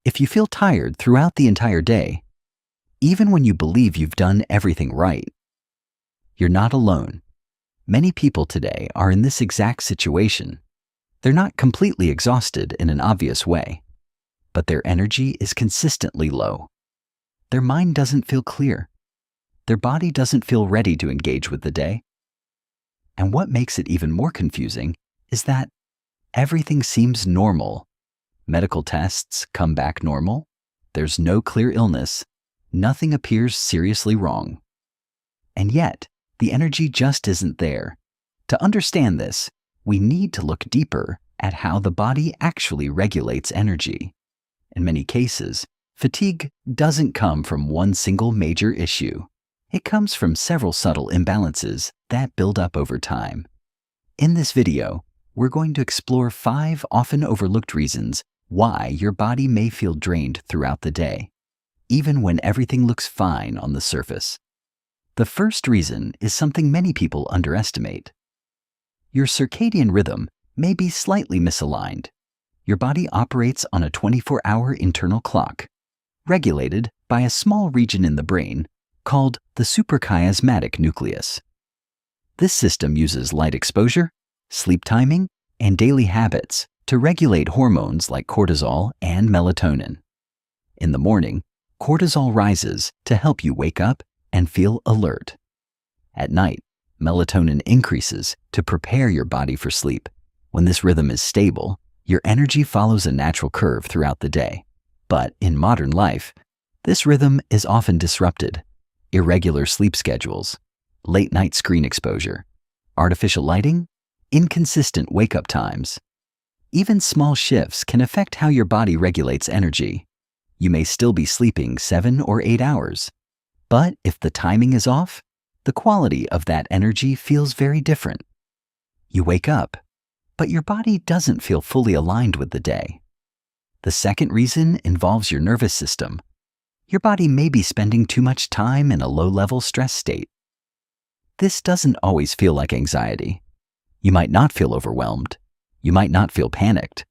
If you feel tired throughout the entire day, even when you believe you've done everything right, you're not alone. Many people today are in this exact situation. They're not completely exhausted in an obvious way, but their energy is consistently low. Their mind doesn't feel clear. Their body doesn't feel ready to engage with the day. And what makes it even more confusing is that everything seems normal. Medical tests come back normal. There's no clear illness. Nothing appears seriously wrong. And yet, the energy just isn't there. To understand this, we need to look deeper at how the body actually regulates energy. In many cases, fatigue doesn't come from one single major issue. It comes from several subtle imbalances that build up over time. In this video, we're going to explore 5 often overlooked reasons why your body may feel drained throughout the day, even when everything looks fine on the surface. The first reason is something many people underestimate. Your circadian rhythm may be slightly misaligned. Your body operates on a 24-hour internal clock, regulated by a small region in the brain called the suprachiasmatic nucleus. This system uses light exposure, sleep timing, and daily habits to regulate hormones like cortisol and melatonin. In the morning, cortisol rises to help you wake up and feel alert. At night, melatonin increases to prepare your body for sleep. When this rhythm is stable, your energy follows a natural curve throughout the day. But in modern life, this rhythm is often disrupted. Irregular sleep schedules, late-night screen exposure, artificial lighting, inconsistent wake-up times. Even small shifts can affect how your body regulates energy. You may still be sleeping 7 or 8 hours, but if the timing is off, the quality of that energy feels very different. You wake up, but your body doesn't feel fully aligned with the day. The second reason involves your nervous system. Your body may be spending too much time in a low-level stress state. This doesn't always feel like anxiety. You might not feel overwhelmed. You might not feel panicked.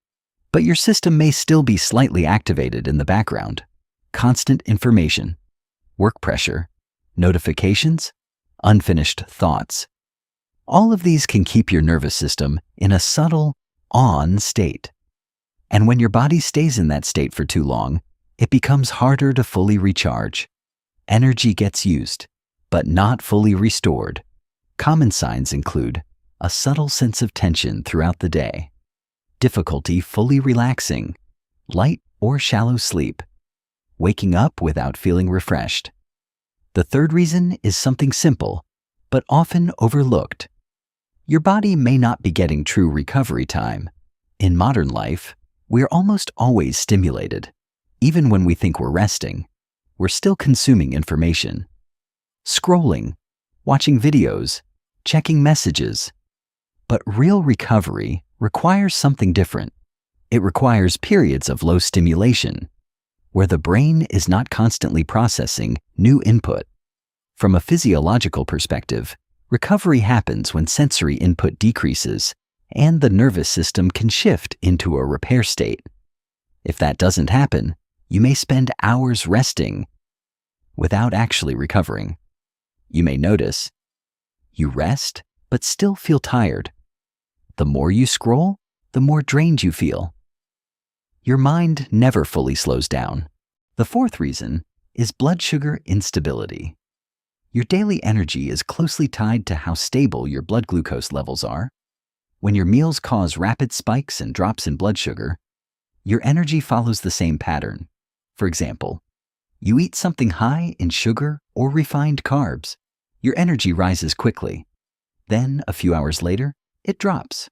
But your system may still be slightly activated in the background. Constant information, work pressure, notifications, unfinished thoughts. All of these can keep your nervous system in a subtle on state. And when your body stays in that state for too long, it becomes harder to fully recharge. Energy gets used, but not fully restored. Common signs include a subtle sense of tension throughout the day, difficulty fully relaxing, light or shallow sleep, waking up without feeling refreshed. The third reason is something simple, but often overlooked. Your body may not be getting true recovery time. In modern life, we're almost always stimulated. Even when we think we're resting, we're still consuming information. Scrolling, watching videos, checking messages. But real recovery requires something different. It requires periods of low stimulation, where the brain is not constantly processing new input. From a physiological perspective, recovery happens when sensory input decreases and the nervous system can shift into a repair state. If that doesn't happen, you may spend hours resting without actually recovering. You may notice you rest but still feel tired. The more you scroll, the more drained you feel. Your mind never fully slows down. The fourth reason is blood sugar instability. Your daily energy is closely tied to how stable your blood glucose levels are. When your meals cause rapid spikes and drops in blood sugar, your energy follows the same pattern. For example, you eat something high in sugar or refined carbs, your energy rises quickly. Then, a few hours later, it drops.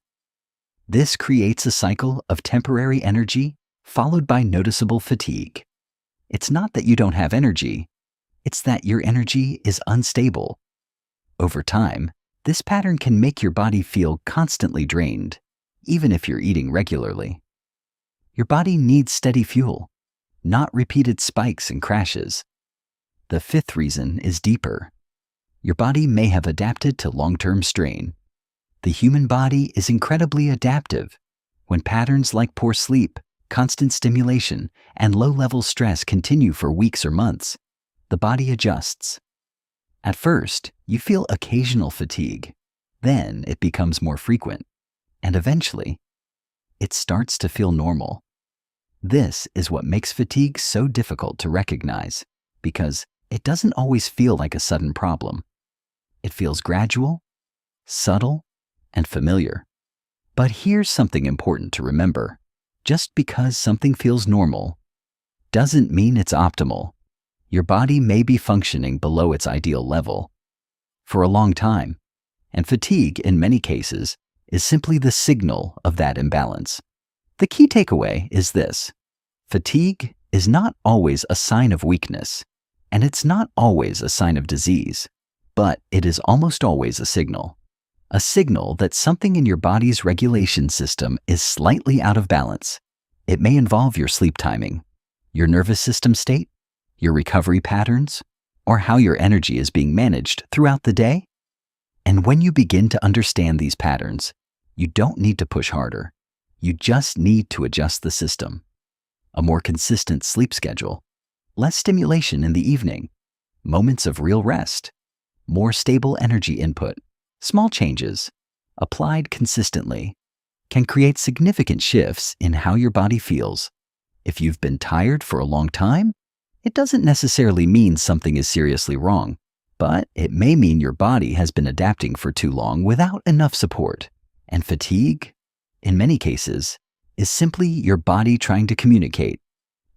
This creates a cycle of temporary energy followed by noticeable fatigue. It's not that you don't have energy, it's that your energy is unstable. Over time, this pattern can make your body feel constantly drained, even if you're eating regularly. Your body needs steady fuel, not repeated spikes and crashes. The fifth reason is deeper. Your body may have adapted to long-term strain. The human body is incredibly adaptive. When patterns like poor sleep, constant stimulation, and low-level stress continue for weeks or months, the body adjusts. At first, you feel occasional fatigue. Then it becomes more frequent, and eventually, it starts to feel normal. This is what makes fatigue so difficult to recognize, because it doesn't always feel like a sudden problem. It feels gradual, subtle, and familiar. But here's something important to remember. Just because something feels normal doesn't mean it's optimal. Your body may be functioning below its ideal level for a long time, and fatigue, in many cases, is simply the signal of that imbalance. The key takeaway is this: fatigue is not always a sign of weakness, and it's not always a sign of disease, but it is almost always a signal that something in your body's regulation system is slightly out of balance. It may involve your sleep timing, your nervous system state, your recovery patterns, or how your energy is being managed throughout the day. And when you begin to understand these patterns, you don't need to push harder. You just need to adjust the system. A more consistent sleep schedule, less stimulation in the evening, moments of real rest, more stable energy input. Small changes, applied consistently, can create significant shifts in how your body feels. If you've been tired for a long time, it doesn't necessarily mean something is seriously wrong, but it may mean your body has been adapting for too long without enough support. And fatigue, in many cases, is simply your body trying to communicate.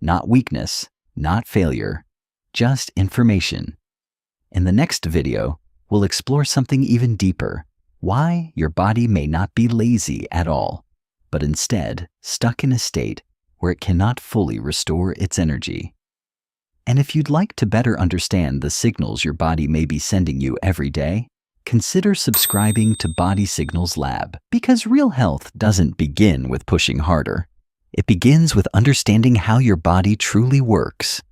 Not weakness, not failure, just information. In the next video, we'll explore something even deeper: why your body may not be lazy at all, but instead stuck in a state where it cannot fully restore its energy. And if you'd like to better understand the signals your body may be sending you every day, consider subscribing to Body Signals Lab, because real health doesn't begin with pushing harder. It begins with understanding how your body truly works.